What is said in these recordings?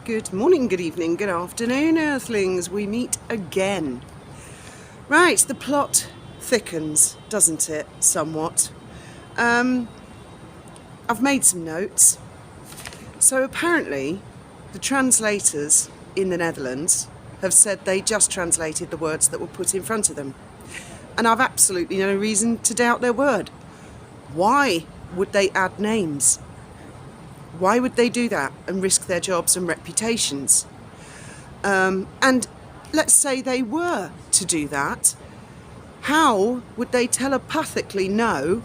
Good morning, good evening, good afternoon, Earthlings. We meet again. Right, the plot thickens, doesn't it, somewhat? I've made some notes. So apparently, the translators in the Netherlands have said they just translated the words that were put in front of them. And I've absolutely no reason to doubt their word. Why would they add names? Why would they do that and risk their jobs and reputations? And let's say they were to do that, how would they telepathically know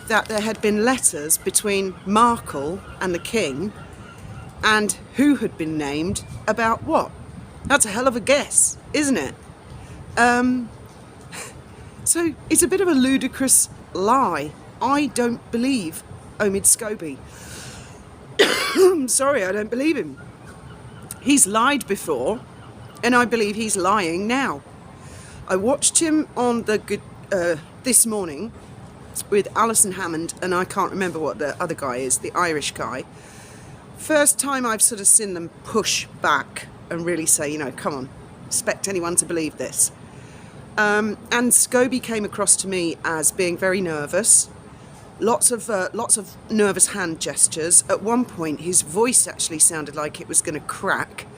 that there had been letters between Markle and the King and who had been named about what? That's a hell of a guess, isn't it? So it's a bit of a ludicrous lie. I don't believe Omid Scobie. I'm sorry, I don't believe him. He's lied before, and I believe he's lying now. I watched him on this morning with Alison Hammond, and I can't remember what the other guy is, the Irish guy. First time I've sort of seen them push back and really say, come on, expect anyone to believe this. And Scobie came across to me as being very nervous. Lots of nervous hand gestures. At one point, his voice actually sounded like it was going to crack,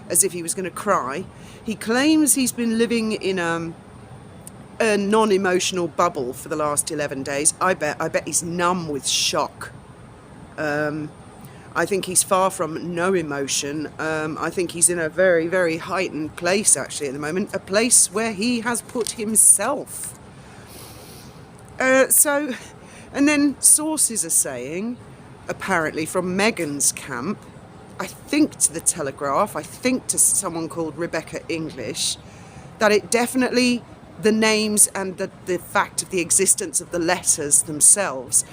as if he was going to cry. He claims he's been living in a non-emotional bubble for the last 11 days. I bet he's numb with shock. I think he's far from no emotion. I think he's in a very, very heightened place, actually, at the moment. A place where he has put himself. And then sources are saying, apparently from Meghan's camp, I think to the Telegraph, I think to someone called Rebecca English, that it definitely, the names and the fact of the existence of the letters themselves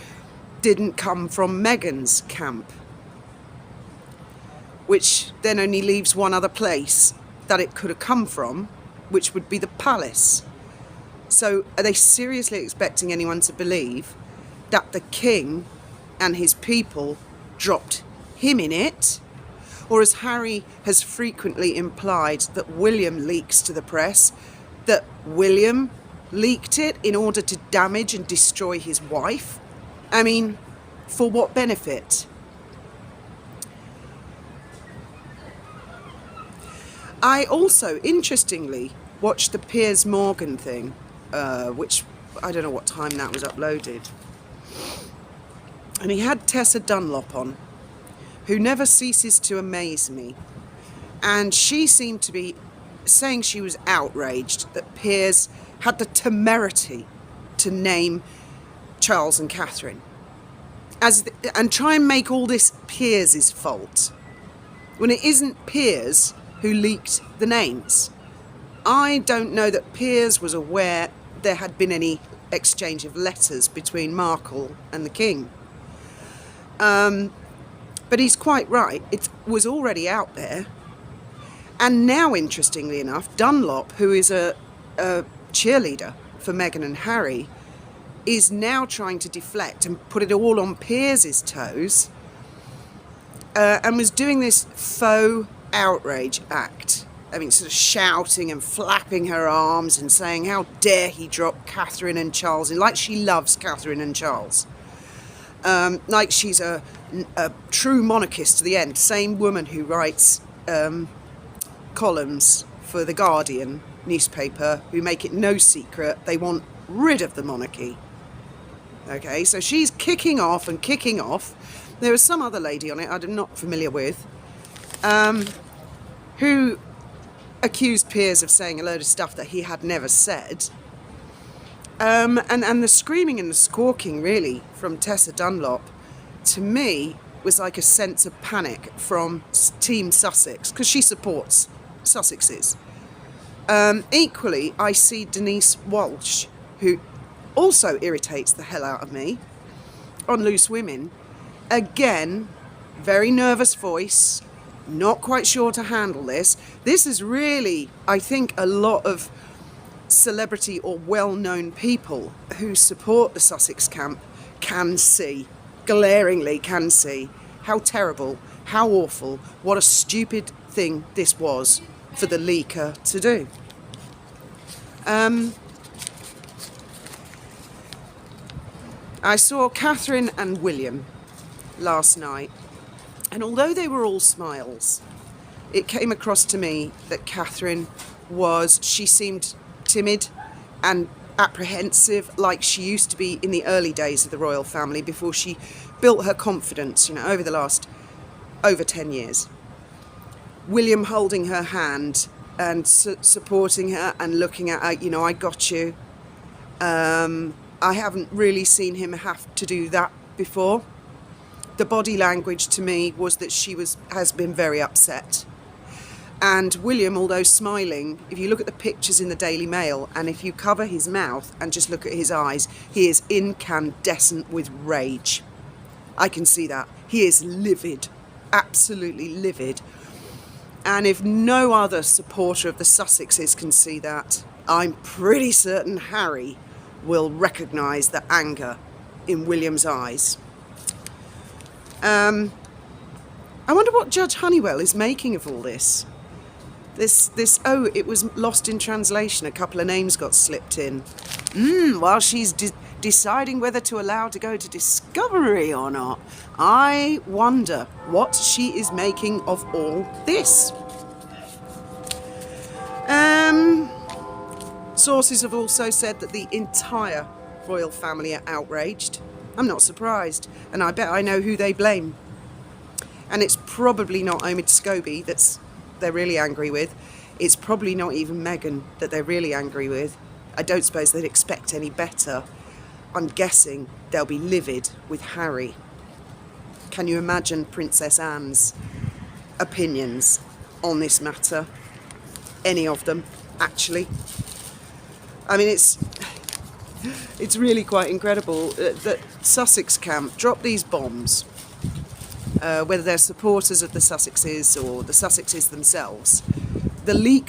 didn't come from Meghan's camp. Which then only leaves one other place that it could have come from, which would be the palace. So are they seriously expecting anyone to believe that the King and his people dropped him in it? Or as Harry has frequently implied that William leaks to the press, that William leaked it in order to damage and destroy his wife? I mean, for what benefit? I also, interestingly, watched the Piers Morgan thing, which I don't know what time that was uploaded. And he had Tessa Dunlop on, who never ceases to amaze me. And she seemed to be saying she was outraged that Piers had the temerity to name Charles and Catherine. And try and make all this Piers' fault, when it isn't Piers who leaked the names. I don't know that Piers was aware there had been any exchange of letters between Markle and the King. But he's quite right. It was already out there. And now, interestingly enough, Dunlop, who is a cheerleader for Meghan and Harry, is now trying to deflect and put it all on Piers' toes, and was doing this faux outrage act. I mean, sort of shouting and flapping her arms and saying, how dare he drop Catherine and Charles in, like she loves Catherine and Charles. Like she's a true monarchist to the end. Same woman who writes columns for The Guardian newspaper, who make it no secret they want rid of the monarchy. Okay, so she's kicking off. There was some other lady on it I'm not familiar with, who accused Piers of saying a load of stuff that he had never said. And the screaming and the squawking, really, from Tessa Dunlop, to me, was like a sense of panic from Team Sussex, because she supports Sussexes. Equally, I see Denise Walsh, who also irritates the hell out of me, on Loose Women. Again, very nervous voice, not quite sure to handle this. This is really, I think, a lot of celebrity or well-known people who support the Sussex camp can see, glaringly can see, how terrible how awful, what a stupid thing this was for the leaker to do. I saw Catherine and William last night, and although they were all smiles, it came across to me that Catherine she seemed timid and apprehensive, like she used to be in the early days of the royal family before she built her confidence, over the last over 10 years. William holding her hand and supporting her and looking at her, I got you. I haven't really seen him have to do that before. The body language to me was that has been very upset. And William, although smiling, if you look at the pictures in the Daily Mail and if you cover his mouth and just look at his eyes, he is incandescent with rage. I can see that. He is livid, absolutely livid. And if no other supporter of the Sussexes can see that, I'm pretty certain Harry will recognise the anger in William's eyes. I wonder what Judge Honeywell is making of all this. It was lost in translation. A couple of names got slipped in. While she's deciding whether to allow to go to Discovery or not, I wonder what she is making of all this. Sources have also said that the entire royal family are outraged. I'm not surprised, and I bet I know who they blame. And it's probably not Omid Scobie they're really angry with. It's probably not even Meghan that they're really angry with. I don't suppose they'd expect any better. I'm guessing they'll be livid with Harry. Can you imagine Princess Anne's opinions on this matter? Any of them, actually. I mean, it's really quite incredible that Sussex camp dropped these bombs, whether they're supporters of the Sussexes or the Sussexes themselves. The leak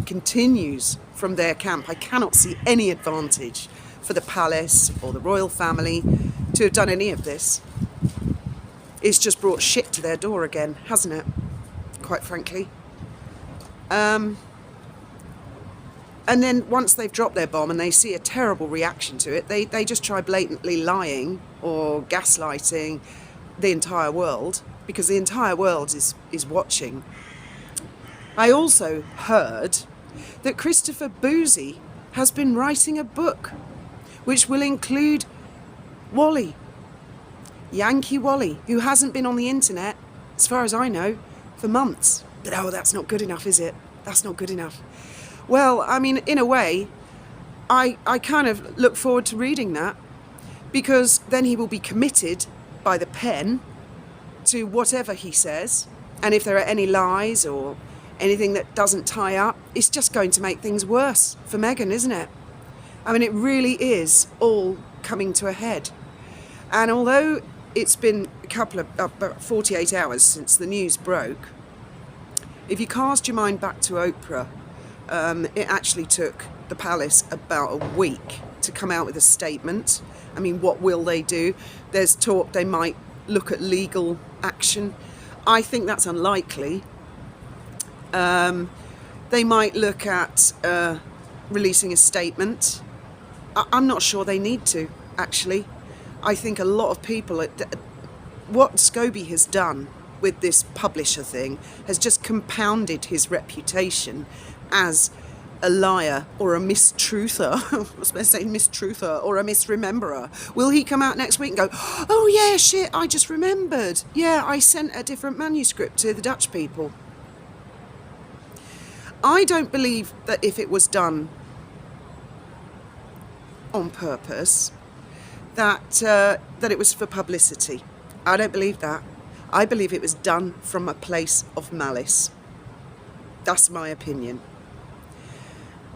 continues from their camp. I cannot see any advantage for the palace or the royal family to have done any of this. It's just brought shit to their door again, hasn't it? Quite frankly. And then once they've dropped their bomb and they see a terrible reaction to it, they just try blatantly lying or gaslighting the entire world, because the entire world is watching. I also heard that Christopher Boozy has been writing a book which will include Wally, Yankee Wally, who hasn't been on the internet, as far as I know, for months. But that's not good enough, is it? That's not good enough. Well, I mean, in a way, I kind of look forward to reading that, because then he will be committed by the pen to whatever he says, and if there are any lies or anything that doesn't tie up, it's just going to make things worse for Meghan, isn't it? I mean, it really is all coming to a head. And although it's been about 48 hours since the news broke, if you cast your mind back to Oprah, it actually took the palace about a week to come out with a statement. I mean, what will they do? There's talk they might look at legal action. I think that's unlikely. They might look at releasing a statement. I'm not sure they need to, actually. I think a lot of people, what Scobie has done with this publisher thing has just compounded his reputation as a liar or a mistruther. I was supposed to say mistruther or a misrememberer. Will he come out next week and go, oh yeah, shit, I just remembered. Yeah, I sent a different manuscript to the Dutch people. I don't believe that if it was done on purpose, that it was for publicity. I don't believe that. I believe it was done from a place of malice. That's my opinion.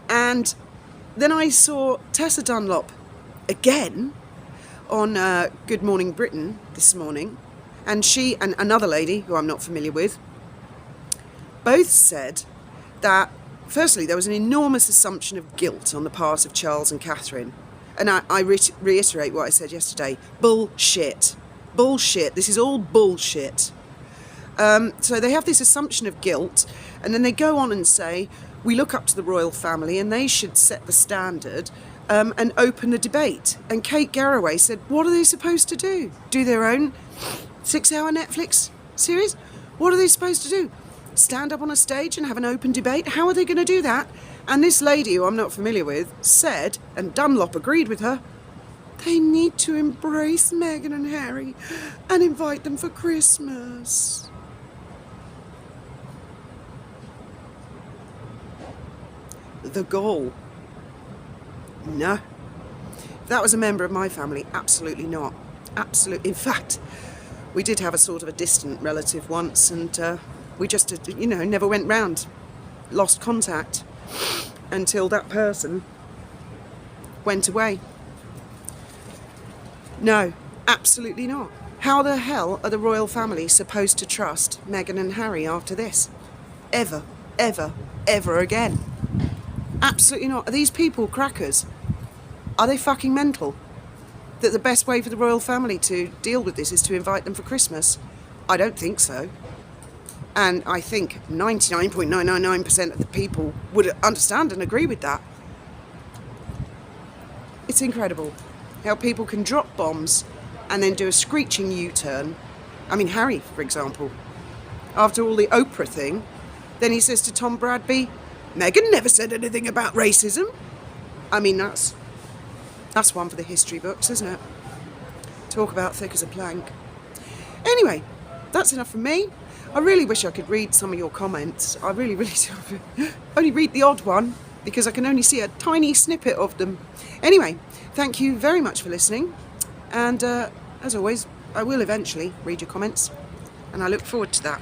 And then I saw Tessa Dunlop again on Good Morning Britain this morning, and she and another lady who I'm not familiar with both said that, firstly, there was an enormous assumption of guilt on the part of Charles and Catherine. And I reiterate what I said yesterday. Bullshit. Bullshit. This is all bullshit. So they have this assumption of guilt, and then they go on and say, we look up to the royal family and they should set the standard and open the debate. And Kate Garraway said, what are they supposed to do? Do their own 6-hour Netflix series? What are they supposed to do? Stand up on a stage and have an open debate? How are they going to do that? And this lady, who I'm not familiar with, said, and Dunlop agreed with her, they need to embrace Meghan and Harry and invite them for Christmas. The gall. No. If that was a member of my family, absolutely not. Absolutely. In fact, we did have a sort of a distant relative once, and we just, never went round. Lost contact until that person went away. No, absolutely not. How the hell are the royal family supposed to trust Meghan and Harry after this? Ever, ever, ever again? Absolutely not. Are these people crackers? Are they fucking mental? That the best way for the royal family to deal with this is to invite them for Christmas? I don't think so. And I think 99.999% of the people would understand and agree with that. It's incredible how people can drop bombs and then do a screeching U-turn. I mean, Harry, for example, after all the Oprah thing, then he says to Tom Bradby, Meghan never said anything about racism. I mean, that's one for the history books, isn't it? Talk about thick as a plank. Anyway, that's enough from me. I really wish I could read some of your comments. I really, really do. Only read the odd one because I can only see a tiny snippet of them. Anyway, thank you very much for listening. And as always, I will eventually read your comments, and I look forward to that.